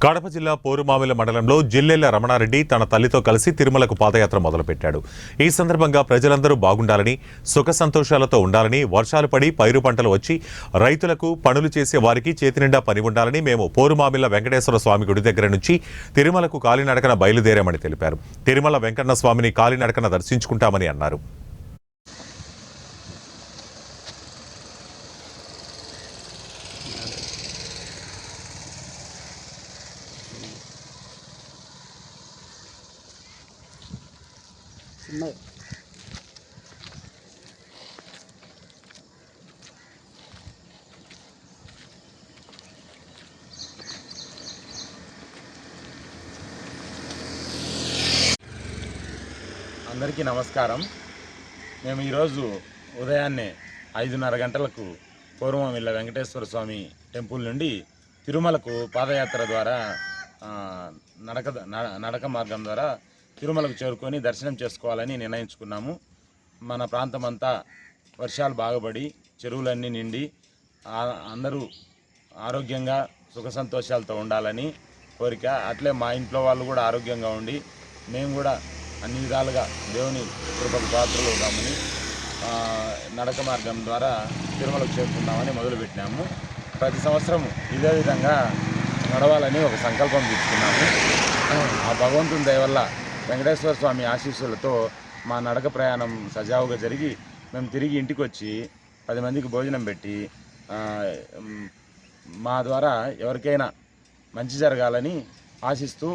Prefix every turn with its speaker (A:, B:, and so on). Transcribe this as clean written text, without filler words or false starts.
A: కడప జిల్లా పోరుమామిల మండలంలో జిల్లెళ్ల రమణారెడ్డి తన తల్లితో కలిసి తిరుమలకు పాదయాత్ర మొదలుపెట్టాడు. ఈ సందర్భంగా ప్రజలందరూ బాగుండాలని, సుఖ సంతోషాలతో ఉండాలని, వర్షాలు పడి పైరు పంటలు వచ్చి రైతులకు పనులు చేసే వారికి చేతినిండా పని ఉండాలని మేము పోరుమామిల వెంకటేశ్వర స్వామి గుడి దగ్గర నుంచి తిరుమలకు కాలినడకన బయలుదేరామని తెలిపారు. తిరుమల వెంకన్న స్వామిని కాలినడకన దర్శించుకుంటామని అన్నారు.
B: అందరికీ నమస్కారం. మేము ఈరోజు ఉదయాన్నే 5:30 గంటలకు పోరుమామిల వెంకటేశ్వర స్వామి టెంపుల్ నుండి తిరుమలకు పాదయాత్ర ద్వారా నడక మార్గం ద్వారా తిరుమలకు చేరుకొని దర్శనం చేసుకోవాలని నిర్ణయించుకున్నాము. మన ప్రాంతం అంతా వర్షాలు బాగుపడి చెరువులన్నీ నిండి అందరూ ఆరోగ్యంగా సుఖ సంతోషాలతో ఉండాలని కోరిక. అట్లే మా ఇంట్లో వాళ్ళు కూడా ఆరోగ్యంగా ఉండి మేము కూడా అన్ని విధాలుగా దేవుని కృపకు పాత్రలు ఉన్నామని నడక మార్గం ద్వారా తిరుమలకు చేరుకుందామని మొదలుపెట్టినాము. ప్రతి సంవత్సరం ఇదే విధంగా నడవాలని ఒక సంకల్పం తీసుకున్నాము. ఆ భగవంతుని దయ వల్ల వెంకటేశ్వర స్వామి ఆశీస్సులతో మా నడక ప్రయాణం సజావుగా జరిగి మేము తిరిగి ఇంటికి వచ్చి 10 మందికి భోజనం పెట్టి మా ద్వారా ఎవరికైనా మంచి జరగాలని ఆశిస్తూ